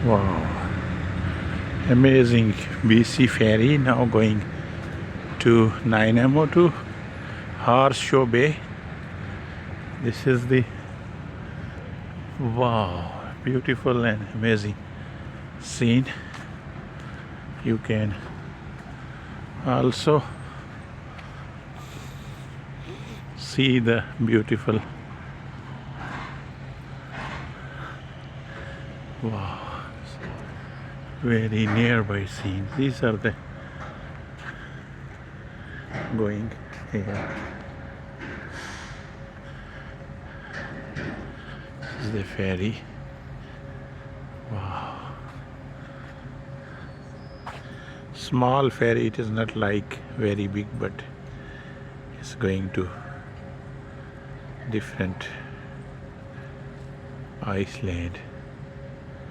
Wow, amazing BC ferry now going to Naninmo to Horseshoe Bay. This is the wow, beautiful and amazing scene. You can also see the beautiful wow, very nearby scenes. These are the going here. This is the ferry. Wow, small ferry. It is not like very big, but it's going to different Iceland.